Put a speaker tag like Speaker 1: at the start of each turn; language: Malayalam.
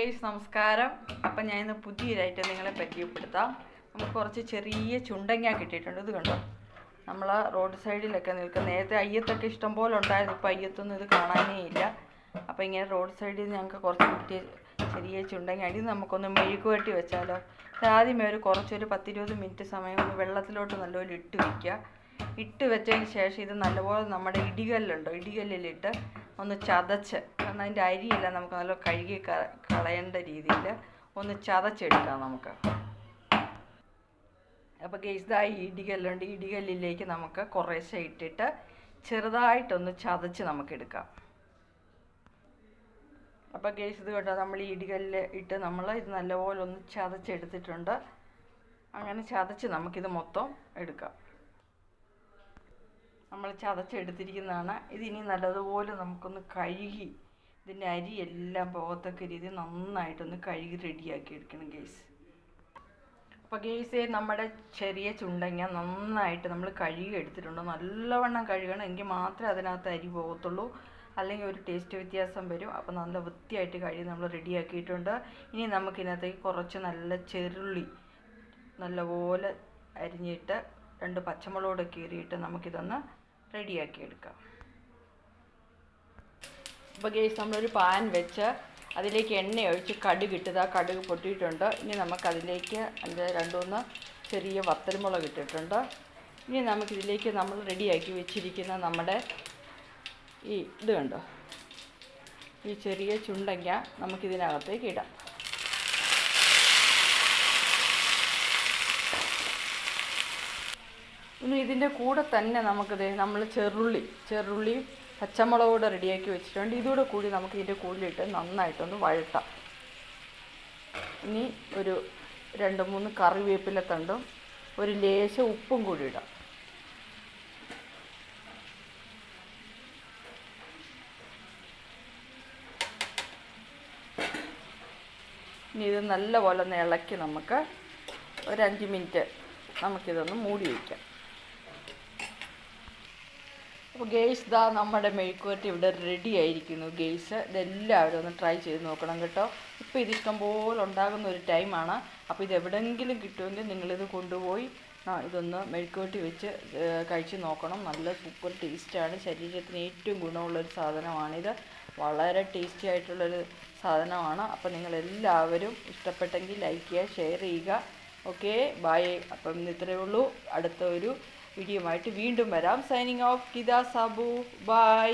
Speaker 1: നമസ്കാരം. അപ്പം ഞാൻ ഇന്ന് പുതിയൊരായിട്ട് നിങ്ങളെ പരിചയപ്പെടുത്താം. നമുക്ക് കുറച്ച് ചെറിയ ചുണ്ടങ്ങ കിട്ടിയിട്ടുണ്ട്. ഇത് കണ്ടോ, നമ്മൾ റോഡ് സൈഡിലൊക്കെ നിൽക്കുന്ന, നേരത്തെ അയ്യത്തൊക്കെ ഇഷ്ടം പോലെ ഉണ്ടായിരുന്നു. ഇപ്പോൾ അയ്യത്തൊന്നും ഇത് കാണാനേ ഇല്ല. അപ്പോൾ ഇങ്ങനെ റോഡ് സൈഡിൽ ഞങ്ങൾക്ക് കുറച്ച് കിട്ടിയ ചെറിയ ചുണ്ടങ്ങ ഇത് നമുക്കൊന്ന് മെഴുക്ക് വരട്ടി വെച്ചാലോ. ആദ്യമേ കുറച്ചൊരു 10-20 മിനിറ്റ് സമയം ഒന്ന് വെള്ളത്തിലോട്ട് നല്ലപോലെ ഇട്ട് വയ്ക്കുക. ഇട്ട് വെച്ചതിന് ശേഷം ഇത് നല്ലപോലെ നമ്മുടെ ഇടികല്ലിലിട്ട് ഒന്ന് ചതച്ച്, കാരണം അതിൻ്റെ അരിയെല്ലാം നമുക്ക് നല്ല കഴുകി കളയേണ്ട രീതിയിൽ ഒന്ന് ചതച്ചെടുക്കാം നമുക്ക്. അപ്പോൾ ഗൈസ് ഇടികല്ലുണ്ട്, ഇടികല്ലിലേക്ക് നമുക്ക് കുറേശ്ശെ ഇട്ടിട്ട് ചെറുതായിട്ടൊന്ന് ചതച്ച് നമുക്കെടുക്കാം. അപ്പോൾ ഗൈസ് ഇത് കേട്ടോ, നമ്മൾ ഈ ഇടികല്ല് ഇട്ട് നമ്മൾ ഇത് നല്ലപോലെ ഒന്ന് ചതച്ചെടുത്തിട്ടുണ്ട്. അങ്ങനെ ചതച്ച് നമുക്കിത് മൊത്തം എടുക്കാം. നമ്മൾ ചതച്ചെടുത്തിരിക്കുന്നതാണ്. ഇതിനി നല്ലതുപോലെ നമുക്കൊന്ന് കഴുകി ഇതിൻ്റെ അരിയെല്ലാം പോകത്തക്ക രീതിയിൽ നന്നായിട്ടൊന്ന് കഴുകി റെഡിയാക്കി എടുക്കണം ഗൈസ്. അപ്പോൾ ഗൈസേ, നമ്മുടെ ചെറിയ ചുണ്ടങ്ങ നന്നായിട്ട് നമ്മൾ കഴുകി എടുത്തിട്ടുണ്ട്. നല്ലവണ്ണം കഴുകണം, എങ്കിൽ മാത്രമേ അതിനകത്ത് അരി പോകത്തുള്ളൂ, അല്ലെങ്കിൽ ഒരു ടേസ്റ്റ് വ്യത്യാസം വരും. അപ്പോൾ നല്ല വൃത്തിയായിട്ട് കഴുകി നമ്മൾ റെഡിയാക്കിയിട്ടുണ്ട്. ഇനി നമുക്കിതിനകത്തേക്ക് കുറച്ച് നല്ല ചെറുള്ളി നല്ലപോലെ അരിഞ്ഞിട്ട് 2 പച്ചമുളകോടെ കീറിയിട്ട് നമുക്കിതൊന്ന് റെഡിയാക്കി എടുക്കാം. അപ്പോൾ ഗൈസ്, നമ്മളൊരു പാൻ വെച്ച് അതിലേക്ക് എണ്ണ ഒഴിച്ച് കടുക് ഇട്ടത്, ആ കടുക് പൊട്ടിയിട്ടുണ്ട്. ഇനി നമുക്കതിലേക്ക് 2-3 ചെറിയ വത്തൽമുളക് ഇട്ടിട്ടുണ്ട്. ഇനി നമുക്കിതിലേക്ക് നമ്മൾ റെഡിയാക്കി വെച്ചിരിക്കുന്ന നമ്മുടെ ഈ ഇത് കണ്ടോ, ഈ ചെറിയ ചുണ്ടങ്ങ നമുക്കിതിനകത്തേക്ക് ഇടാം. ഇനി ഇതിൻ്റെ കൂടെ തന്നെ നമുക്കിത് നമ്മൾ ചെറുള്ളി പച്ചമുളകൂടെ റെഡിയാക്കി വെച്ചിട്ടുണ്ട്. ഇതുകൂടെ കൂടി നമുക്ക് ഇതിൻ്റെ കൂടിലിട്ട് നന്നായിട്ടൊന്ന് വഴട്ടാം. ഇനി ഒരു 2-3 കറിവേപ്പില തണ്ടും ഒരു ലേശം ഉപ്പും കൂടി ഇടാം. ഇനി ഇത് നല്ലപോലെ ഒന്ന് ഇളക്കി നമുക്ക് ഒരു 5 മിനിറ്റ് നമുക്കിതൊന്ന് മൂടി വയ്ക്കാം. അപ്പോൾ ഗെയ്സ്, നമ്മുടെ മെഴുക്ക് വരട്ടി ഇവിടെ റെഡി ആയിരിക്കുന്നു ഗെയ്സ്. ഇതെല്ലാവരും ഒന്ന് ട്രൈ ചെയ്ത് നോക്കണം കേട്ടോ. ഇപ്പോൾ ഇത് ഇഷ്ടംപോലെ ഉണ്ടാകുന്ന ഒരു ടൈമാണ്. അപ്പോൾ ഇത് എവിടെയെങ്കിലും കിട്ടുമെങ്കിൽ നിങ്ങളിത് കൊണ്ടുപോയി ഇതൊന്ന് മെഴുക്ക് വരട്ടി വെച്ച് കഴിച്ച് നോക്കണം. നല്ല സൂപ്പർ ടേസ്റ്റാണ്, ശരീരത്തിന് ഏറ്റവും ഗുണമുള്ളൊരു സാധനമാണിത്. വളരെ ടേസ്റ്റി ആയിട്ടുള്ളൊരു സാധനമാണ്. അപ്പോൾ നിങ്ങളെല്ലാവരും ഇഷ്ടപ്പെട്ടെങ്കിൽ ലൈക്ക് ചെയ്യുക, ഷെയർ ചെയ്യുക. Okay, bye. അപ്പം ഇത്രയേ ഉള്ളൂ. അടുത്ത ഒരു വീഡിയോ ആയിട്ട് വീണ്ടും വരാം. Signing off, Geetha Sabu. By.